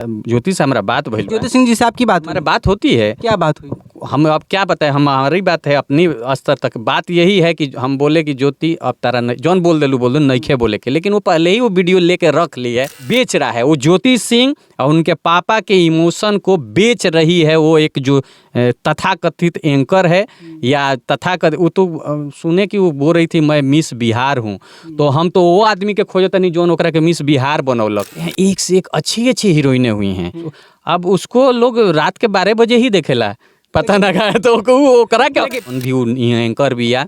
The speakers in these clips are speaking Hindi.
ज्योति से हमारा बात भइल बा। ज्योति सिंह जी से आपकी बात हुई? हमारा बात होती है। क्या बात हुई? हम अब क्या बताएं, हमारी बात है अपनी स्तर तक। बात यही है कि हम बोले कि ज्योति अब तारा जौन बोल दे नइखे बोले के, लेकिन वो पहले ही वो वीडियो लेके रख ली है, बेच रहा है। वो ज्योति सिंह और उनके पापा के इमोशन को बेच रही है। वो एक जो तथाकथित एंकर है या तथाकथित, वो तो सुने कि वो बोल रही थी मैं मिस बिहार हूँ, तो हम तो वो आदमी के खोजत नहीं जौन ओकरा के मिस बिहार बनौलक। एक से एक अच्छी अच्छी हीरोइनें हुई हैं। अब उसको लोग रात के 12 बजे ही देखेला, पता ना का तो ओकरा क्या भी एंकर बिया।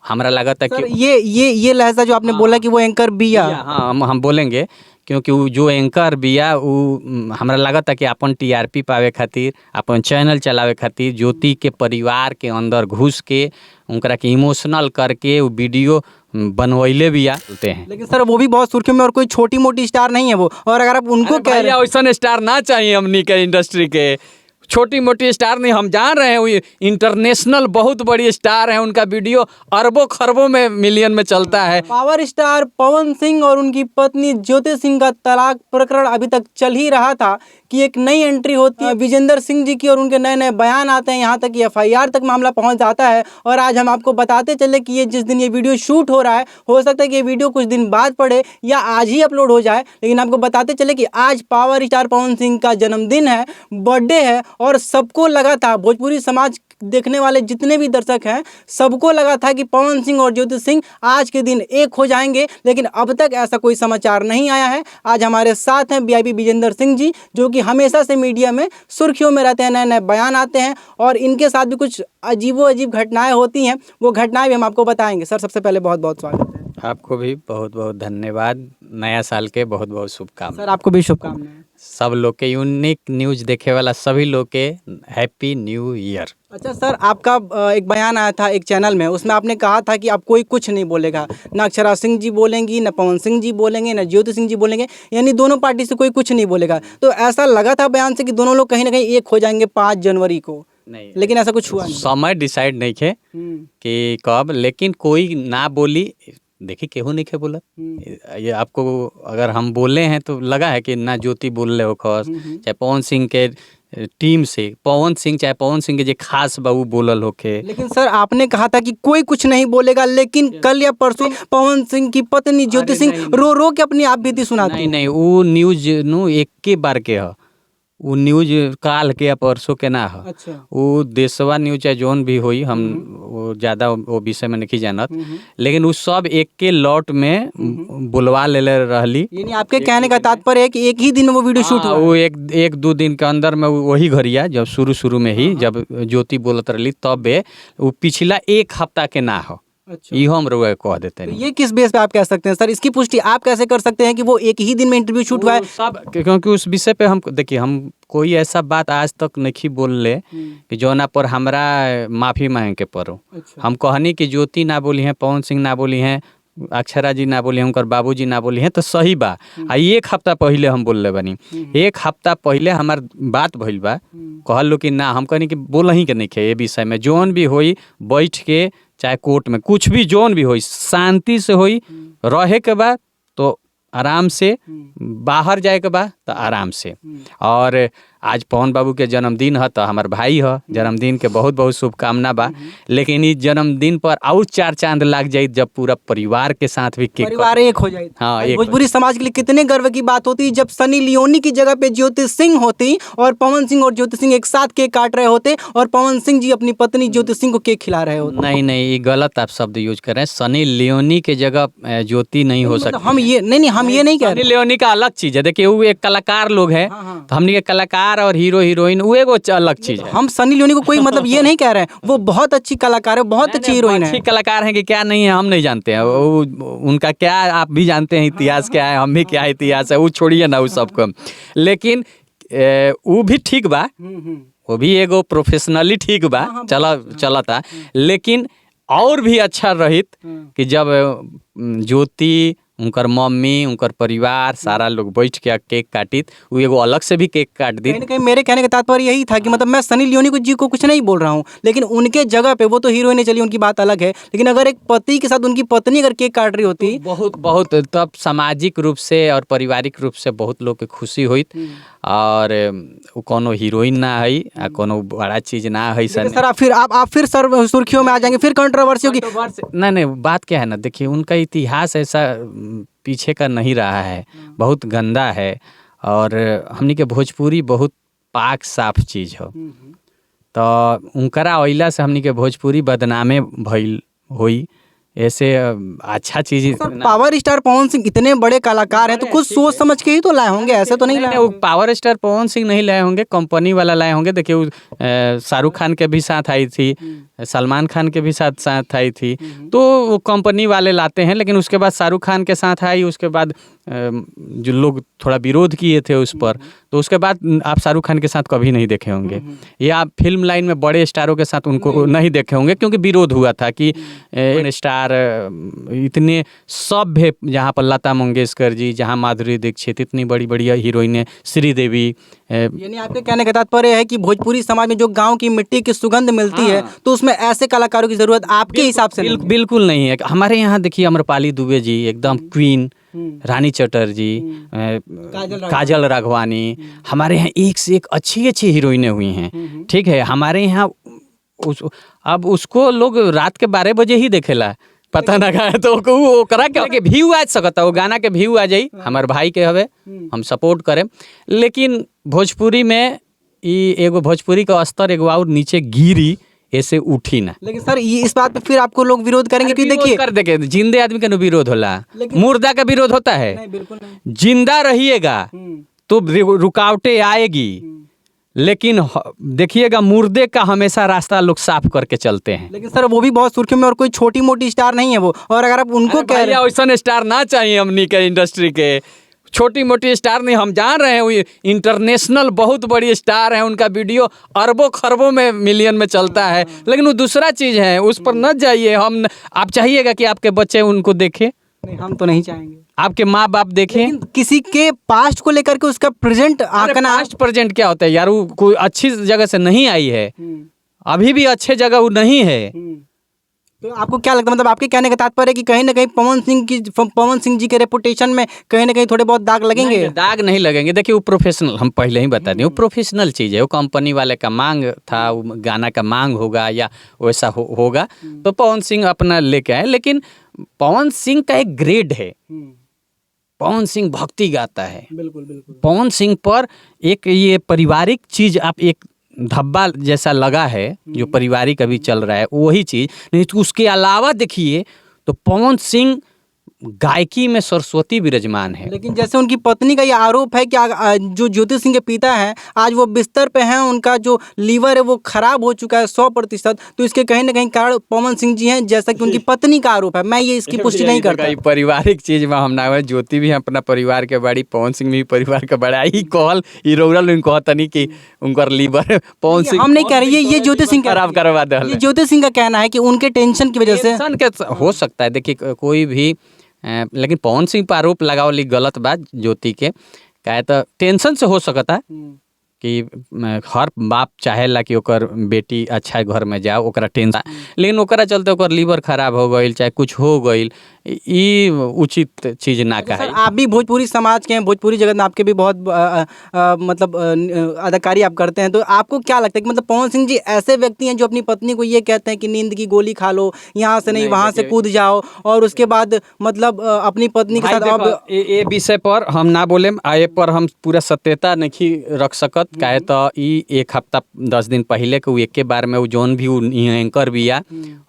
हमरा लगता है कि ये लहजा जो आपने बोला कि वो एंकर बिया, हाँ हम बोलेंगे, क्योंकि वो जो एंकर बिया वो हमरा लगता है कि अपन टीआरपी पावे खातिर, अपन चैनल चलावे खातिर ज्योति के परिवार के अंदर घुस के उनकरा के इमोशनल करके वो वीडियो बनवैले बिया बोलते हैं। लेकिन सर वो भी बहुत सुर्खियों में और कोई छोटी मोटी स्टार नहीं है वो। और अगर आप उनको कह रहे हैं वैसा स्टार ना चाहिए हमनी के इंडस्ट्री के, छोटी मोटी स्टार नहीं, हम जान रहे हैं वो इंटरनेशनल बहुत बड़ी स्टार है। उनका वीडियो अरबों खरबों में मिलियन में चलता है। पावर स्टार पवन सिंह और उनकी पत्नी ज्योति सिंह का तलाक प्रकरण अभी तक चल ही रहा था कि एक नई एंट्री होती है विजेंद्र सिंह जी की और उनके नए नए बयान आते हैं, यहाँ तक कि एफआईआर तक मामला पहुँच जाता है। और आज हम आपको बताते चले कि ये जिस दिन ये वीडियो शूट हो रहा है, हो सकता है कि ये वीडियो कुछ दिन बाद पड़े या आज ही अपलोड हो जाए, लेकिन आपको बताते चले कि आज पावर स्टार पवन सिंह का जन्मदिन है, बर्थडे है। और सबको लगा था, भोजपुरी समाज देखने वाले जितने भी दर्शक हैं सबको लगा था कि पवन सिंह और ज्योति सिंह आज के दिन एक हो जाएंगे, लेकिन अब तक ऐसा कोई समाचार नहीं आया है। आज हमारे साथ हैं वीआईपी विजेंद्र सिंह जी, जो कि हमेशा से मीडिया में सुर्खियों में रहते हैं, नए नए बयान आते हैं और इनके साथ भी कुछ अजीबो-अजीब घटनाएं होती हैं। वो घटनाएं भी हम आपको बताएंगे। सर सबसे पहले बहुत बहुत स्वागत है। आपको भी बहुत बहुत धन्यवाद। नया साल के बहुत बहुत शुभकामनाएं। सर आपको भी शुभकामनाएं। सब लोग के यूनिक न्यूज देखे वाला सभी लोग के हैप्पी न्यू ईयर। अच्छा सर, आपका एक बयान आया था एक चैनल में, उसमें आपने कहा था कि अब कोई कुछ नहीं बोलेगा, ना अक्षरा सिंह जी बोलेंगी, ना पवन सिंह जी बोलेंगे, ना ज्योति सिंह जी बोलेंगे, यानी दोनों पार्टी से कोई कुछ नहीं बोलेगा। तो ऐसा लगा था बयान से कि दोनों लोग कहीं ना कहीं एक हो जाएंगे 5 जनवरी को, नहीं, लेकिन ऐसा कुछ हुआ नहीं। समय डिसाइड नहीं थे कि कब, लेकिन कोई ना बोली। देखिए केहू नहीं खे बोला। ये आपको अगर हम बोले हैं तो लगा है कि ना ज्योति बोल रहे हो खास, चाहे पवन सिंह के टीम से पवन सिंह, चाहे पवन सिंह के जो खास बाबू बोलल होके। लेकिन सर आपने कहा था कि कोई कुछ नहीं बोलेगा, लेकिन कल या परसों पवन सिंह की पत्नी ज्योति सिंह रो रो के अपनी आप बीती सुनाती। नहीं, वो न्यूज नु एक के बार के है, वो न्यूज काल के या परसों के ना है। अच्छा। वो देशवा न्यूज चाहे जोन भी हुई, हम वो ज़्यादा वो विषय में नहीं जानत, लेकिन वो सब एक के लॉट में बुलवा ले रहली। यानी आपके कहने का तात्पर्य है कि एक ही दिन में वो वीडियो शूट हुआ? वो एक दो दिन के अंदर में वही घड़िया जब शुरू में ही जब ज्योति बोलत रही तब वो पिछला एक हफ्ता के ना हो। अच्छा। ये हम रोए कह देते हैं। तो ये किस बेस पे आप कह सकते हैं सर? इसकी पुष्टि आप कैसे कर सकते हैं कि वो एक ही दिन में इंटरव्यू शूट हुआ है? सब क्योंकि उस विषय पे हम देखिए, हम कोई ऐसा बात आज तक नहीं बोल ले कि जोना पर हमरा माफी मांगे के पड़ो। अच्छा। हम कहनी कि ज्योति ना बोली हैं, पवन सिंह ना बोली हैं, अक्षरा जी ना बोली हैं, उनकर बाबूजी ना बोली हैं, तो सही बा। एक हफ्ता पहले हम बोल ले बनी, एक हफ्ता पहले हमार बात भइल बा, कहल लो कि ना, हम कहनी कि बोल ही के नहीं खे। ये विषय में जोन भी होई बैठ के, चाहे कोर्ट में कुछ भी जोन भी होई, शांति से होई, रहे के बाद तो आराम से, बाहर जाए के बाद तो आराम से। और आज पवन बाबू के जन्मदिन है, तो हमार भाई है, जन्मदिन के बहुत बहुत शुभकामना बा। लेकिन इस जन्मदिन पर और 4 चांद लग जाए जब पूरा परिवार के साथ भी परिवार एक हो जाए। हाँ, भोजपुरी समाज के लिए कितने गर्व की बात होती जब सनी लियोनी की जगह पे ज्योति सिंह होती और पवन सिंह और ज्योति सिंह एक साथ केक काट रहे होते और पवन सिंह जी अपनी पत्नी ज्योति सिंह को केक खिला रहे होते। नहीं, ये गलत आप शब्द यूज कर रहे हैं। सनी लियोनी के जगह ज्योति नहीं हो सकती। हम ये नहीं, हम ये नहीं कह रहे। सनी लियोनी का अलग चीज है। देखिए वो एक कलाकार लोग है, तो हमने के कलाकार और हीरो हीरोइन वो एगो अलग चीज है। हम सनी लियोनी को कोई मतलब ये नहीं कह रहे हैं, वो बहुत अच्छी कलाकार है, बहुत अच्छी हीरोइन है। अच्छी कलाकार है कि क्या नहीं है हम नहीं जानते हैं। उनका क्या आप भी जानते हैं इतिहास क्या है, हम भी क्या इतिहास है, वो छोड़िए ना वो सबको। लेकिन वो भी ठीक बा, वो भी एगो प्रोफेशनली ठीक बा, चला था। लेकिन और भी अच्छा रहित कि जब ज्योति उनकर मम्मी उनकर परिवार सारा लोग बैठ के केक काटित, वो एगो अलग से भी केक काट दी। कहीं ना कहीं मेरे कहने का तात्पर्य यही था कि मतलब मैं सनी लियोनी को जी को कुछ नहीं बोल रहा हूँ, लेकिन उनके जगह पे वो तो हीरोइन है, चलिए उनकी बात अलग है, लेकिन अगर एक पति के साथ उनकी पत्नी अगर केक काट रही होती बहुत बहुत तब सामाजिक रूप से और पारिवारिक रूप से बहुत लोग के खुशी होइत। और वो कोनो हीरोइन ना है आ कोनो बड़ा चीज ना है। लेकिन सर आप फिर सर सुर्खियों में आ जाएंगे, फिर कंट्रोवर्सी होगी। नहीं, बात क्या है ना, देखिए उनका इतिहास ऐसा पीछे का नहीं रहा है, बहुत गंदा है। और हमनी के भोजपुरी बहुत पाक साफ चीज हो, तो उनकरा अइला से हमनी के भोजपुरी बदनामे भइल होई। ऐसे अच्छा चीज पावर स्टार पवन सिंह इतने बड़े कलाकार हैं, तो कुछ सोच समझ के ही तो लाए होंगे, ऐसे तो नहीं लाए। वो पावर स्टार पवन सिंह नहीं लाए होंगे, कंपनी वाला लाए होंगे। देखिए वो शाहरुख खान के भी साथ आई थी, सलमान खान के भी साथ आई थी, तो वो कंपनी वाले लाते हैं। लेकिन उसके बाद शाहरुख खान के साथ आई, उसके बाद जो लोग थोड़ा विरोध किए थे उस पर, तो उसके बाद आप शाहरुख खान के साथ कभी नहीं देखे होंगे, या आप फिल्म लाइन में बड़े स्टारों के साथ उनको नहीं देखे होंगे, क्योंकि विरोध हुआ था कि स्टार इतने सभ्य, जहाँ पर लता मंगेशकर जी, जहाँ माधुरी दीक्षित, इतनी बड़ी बड़ी हीरोइनें, श्रीदेवी। यानी आपके कहने का तात्पर्य है कि भोजपुरी समाज में जो गांव की मिट्टी की सुगंध मिलती है, तो उसमें ऐसे कलाकारों की जरूरत आपके हिसाब से बिल्कुल नहीं है। हमारे यहाँ देखिए अम्रपाली दुबे जी एकदम क्वीन, रानी चटर्जी, काजल राघवानी, हमारे यहाँ एक से एक अच्छी अच्छी हीरोइनें हुई हैं। ठीक है, हमारे यहाँ अब उसको लोग रात के 12 बजे ही देखेला, पता ना का, तो ओकरा के व्यू आ सकता, वो गाना के व्यू आ जाई, हमार भाई के हवे, हम सपोर्ट करें। लेकिन भोजपुरी में एगो भोजपुरी का स्तर एगो और नीचे गिरी, ऐसे उठी ना। लेकिन सर ये इस बात पे फिर आपको लोग विरोध करेंगे कि देखिए कर देंगे, जिंदे आदमी का विरोध होला, मुर्दा का विरोध होता है? नहीं, बिल्कुल नहीं। जिंदा रहिएगा तो रुकावटें आएगी, लेकिन देखिएगा मुर्दे का हमेशा रास्ता लोग साफ करके चलते हैं। लेकिन सर वो भी बहुत सुर्खियों में, और कोई छोटी मोटी स्टार नहीं है वो। और अगर आप उनको कह रहे हैं वैसा स्टार ना चाहिए हमनी के इंडस्ट्री के, छोटी मोटी स्टार नहीं, हम जान रहे हैं वो इंटरनेशनल बहुत बड़ी स्टार हैं, उनका वीडियो अरबों खरबों में मिलियन में चलता है, लेकिन वो दूसरा चीज़ है, उस पर न जाइए। हम आप चाहिएगा कि आपके बच्चे उनको देखें? नहीं, हम तो नहीं चाहेंगे। आपके माँ बाप देखें? किसी के पास्ट को लेकर के उसका प्रेजेंट आंकना। पास्ट प्रेजेंट क्या होता है यार? वो कोई अच्छी जगह से नहीं आई है, अभी भी अच्छे जगह वो नहीं है। तो आपको क्या लगता है, मतलब आपके कहने का तात्पर्य है कि कहीं ना कहीं पवन सिंह जी के रेपुटेशन में कहीं ना कहीं थोड़े बहुत दाग लगेंगे? दाग नहीं लगेंगे। देखिए वो प्रोफेशनल, हम पहले ही बता दें, वो प्रोफेशनल चीज़ है, वो कंपनी वाले का मांग था, वो गाना का मांग होगा या वैसा होगा, तो पवन सिंह अपना लेके आए। लेकिन पवन सिंह का एक ग्रेड है, पवन सिंह भक्ति गाता है। बिल्कुल बिल्कुल। पवन सिंह पर एक ये पारिवारिक चीज़, आप एक धब्बा जैसा लगा है जो पारिवारिक अभी चल रहा है, वही चीज़ नहीं तो उसके अलावा देखिए तो पवन सिंह गायकी में सरस्वती विराजमान है। लेकिन जैसे उनकी पत्नी का ये आरोप है कि जो ज्योति सिंह के पिता हैं आज वो बिस्तर पे हैं, उनका जो लीवर है वो खराब हो चुका है 100%, तो इसके कहीं ना कहीं कारण पवन सिंह जी हैं, जैसा कि उनकी पत्नी का आरोप है। मैं ये इसकी पुष्टि नहीं करता। पारिवारिक चीज में हम ना, ज्योति भी अपना परिवार के बड़ी, पवन सिंह भी परिवार का बड़ा ही कहल हीरोल कहतनी कि उनका लीवर पवन सिंह, हम नहीं कह रहे, ये ज्योति सिंह खराब करवा दे। ये ज्योति सिंह का कहना है कि उनके टेंशन की वजह से हो सकता है। देखिए कोई भी, लेकिन पवन सिंह पर आरोप लगाओ ली गलत बात ज्योति के, कहे तो टेंशन से हो सकता है कि हर बाप चाहेला कि ओकर बेटी अच्छा घर में जाओ, ओकरा टेंशन, लेकिन ओकरा चलते ओकर लीवर खराब हो गई, चाहे कुछ हो गई, ये उचित चीज ना कहे। आप भी भोजपुरी समाज के हैं, भोजपुरी जगत में आपके भी बहुत मतलब अदाकारी आप करते हैं, तो आपको क्या लगता है कि मतलब पवन सिंह जी ऐसे व्यक्ति हैं जो अपनी पत्नी को ये कहते हैं कि नींद की गोली खा लो, यहाँ से नहीं वहाँ से कूद जाओ, और उसके बाद मतलब अपनी पत्नी के साथ? अब ये विषय पर हम ना बोले, आए पर हम पूरा सत्यता नहीं रख सकत, काहे तो एक हफ्ता 10 दिन पहले के एक बार में जोन भी एंकर बिया,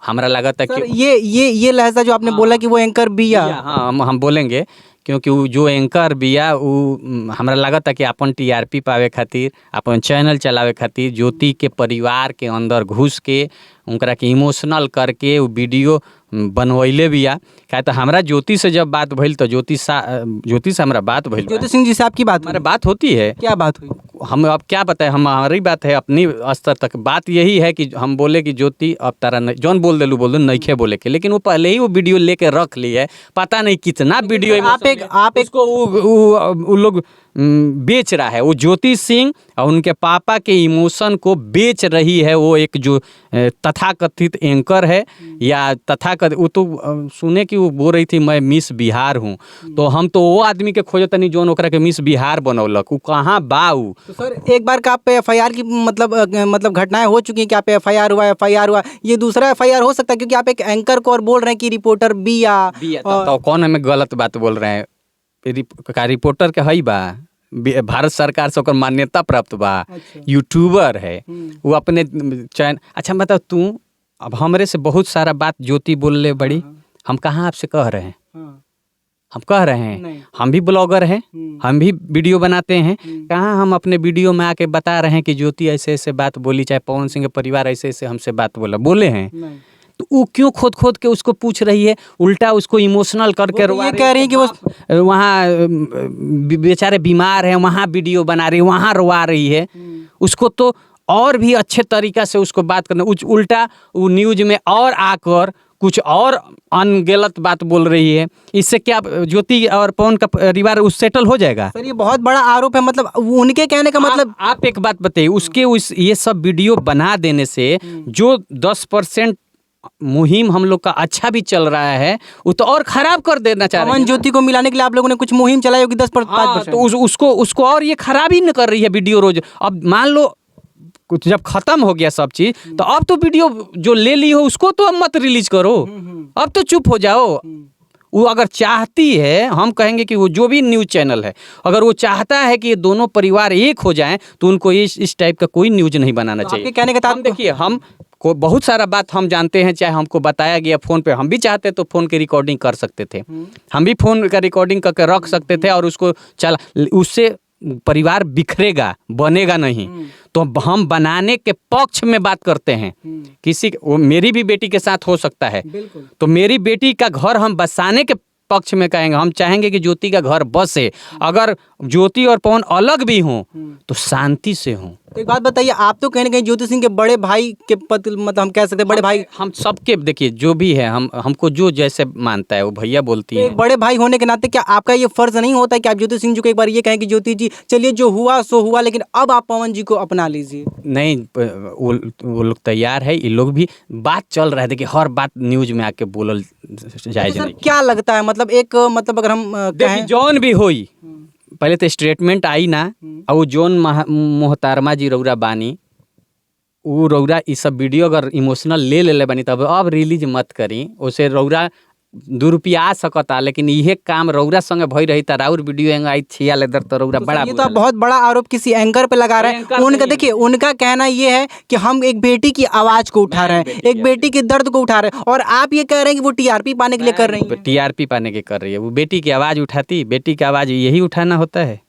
हमरा लगा था कि ये लहजा जो आपने बोला कि वो एंकर बिया, हाँ हम बोलेंगे, क्योंकि वो जो एंकर बिया वो हमरा लगा था कि अपन टीआरपी पावे खातिर, अपन चैनल चलावे खातिर ज्योति के परिवार के अंदर घुस के उनकरा के इमोशनल करके वो वीडियो बनवैले बिया। क्या तो हमरा ज्योति से जब बात भइल तो ज्योति से हमरा बात भइल, ज्योति सिंह जी से आपकी बात, हमारे बात होती है। क्या बात हुई? हम अब क्या बताएं, हमारी बात है अपनी स्तर तक। बात यही है कि हम बोले कि ज्योति अब तारा नहीं, जौन बोल दे नइखे बोले के, लेकिन वो पहले ही वो वीडियो लेके रख ली है। पता नहीं कितना वीडियो आप एक उसको वो लोग बेच रहा है। वो ज्योति सिंह और उनके पापा के इमोशन को बेच रही है। वो एक जो तथाकथित एंकर है या तथाकथित, वो तो सुने कि वो बोल रही थी मैं मिस बिहार हूँ, तो हम तो वो आदमी के खोजत नहीं जोन ओकरा के मिस बिहार बनौलक। वो कहाँ बा उ? तो सर एक बार का आप पे एफआईआर की मतलब घटनाएं हो चुकी हैं कि आप पे एफआईआर हुआ, ये दूसरा एफआईआर हो सकता है क्योंकि आप एक एंकर को और बोल रहे हैं कि रिपोर्टर बिया तो कौन हमें गलत बात बोल रहे हैं? का रिपोर्टर के हई बा, भारत सरकार से ओकर मान्यता प्राप्त बा। अच्छा। यूट्यूबर है वो, अपने चैन। अच्छा बताओ तू, अब हमरे से बहुत सारा बात ज्योति बोल ले बड़ी, हम कहाँ आपसे कह रहे हैं? हम कह रहे हैं नहीं। हम भी ब्लॉगर हैं, हम भी वीडियो बनाते हैं। कहाँ हम अपने वीडियो में आके बता रहे हैं कि ज्योति ऐसे ऐसे बात बोली, चाहे पवन सिंह के परिवार ऐसे ऐसे हमसे बात बोले हैं? तो वो क्यों खोद खोद के उसको पूछ रही है? उल्टा उसको इमोशनल करके तो ये कह रही है कि वो वहाँ बेचारे बीमार हैं, वहाँ वीडियो बना रही है, वहाँ रोवा रही है। उसको तो और भी अच्छे तरीका से उसको बात करना, उल्टा वो न्यूज में और आकर कुछ और अनगलत बात बोल रही है। इससे क्या ज्योति और पवन का परिवार उस सेटल हो जाएगा? सर ये बहुत बड़ा आरोप है। मतलब उनके कहने का मतलब आप एक बात बताइए, उसके ये सब वीडियो बना देने से जो 10% मुहिम हम लोग का अच्छा भी चल रहा है, वो तो और खराब कर देना चाह रहे हैं। पवन ज्योति को मिलाने के लिए आप लोगों ने कुछ मुहिम चलाई होगी 10-5%। तो उसको और ये खराब ही न कर रही है वीडियो रोज। अब मान लो कुछ जब खत्म हो गया सब चीज, तो अब तो वीडियो जो ले ली हो उसको तो अब मत रिलीज करो, अब तो चुप हो जाओ। वो अगर चाहती है, हम कहेंगे कि वो जो भी न्यूज चैनल है, अगर वो चाहता है कि ये दोनों परिवार एक हो जाएं, तो उनको इस टाइप का कोई न्यूज नहीं बनाना चाहिए। आपके कहने का देखिए, हम को बहुत सारा बात हम जानते हैं, चाहे हमको बताया गया फ़ोन पे, हम भी चाहते तो फ़ोन की रिकॉर्डिंग कर सकते थे, हम भी फ़ोन का रिकॉर्डिंग करके रख सकते थे और उसको उससे परिवार बिखरेगा, बनेगा नहीं। तो हम बनाने के पक्ष में बात करते हैं। वो मेरी भी बेटी के साथ हो सकता है, तो मेरी बेटी का घर हम बसाने के पक्ष में कहेंगे। हम चाहेंगे कि ज्योति का घर बसे। अगर ज्योति और पवन अलग भी हों तो शांति से हों। तो एक बात बताइए, आप तो कहीं ना कहीं ज्योति सिंह के बड़े भाई के पति, मतलब हम कह सकते हैं बड़े भाई। हम सबके देखिए, जो भी है हमको जो जैसे मानता है वो भैया बोलती है। एक बड़े भाई होने के नाते क्या आपका ये फर्ज नहीं होता कि आप ज्योति सिंह जी को एक बार ये कहें कि ज्योति जी चलिए जो हुआ सो हुआ, लेकिन अब आप पवन जी को अपना लीजिए? नहीं, वो लोग तैयार है, ये लोग भी बात चल रहा है। देखिए, हर बात न्यूज में आके बोलल जायज नहीं। क्या लगता है, मतलब अगर हम कहें जौन भी होई, पहले तो स्टेटमेंट आई ना, और वो जौन मोहतरमा जी रौरा बानी, वो रौरा ये सब वीडियो अगर इमोशनल ले बानी, तब अब रिलीज मत करी। उसे रौरा दुरुपया आ सकता, लेकिन इहे काम रौरा संगे भई रही त राउर वीडियो एंग आई छिया लेदर तो रौरा बड़ा। ये तो आप बहुत बड़ा आरोप किसी एंकर पे लगा रहे हैं। उनका देखिए, उनका कहना ये है कि हम एक बेटी की आवाज को उठा रहे हैं, एक बेटी के दर्द को उठा रहे हैं, और आप ये कह रहे हैं कि वो टीआरपी पाने के लिए कर रही है। टीआरपी पाने के कर रही है। वो बेटी की आवाज उठाती, बेटी की आवाज यही उठाना होता है।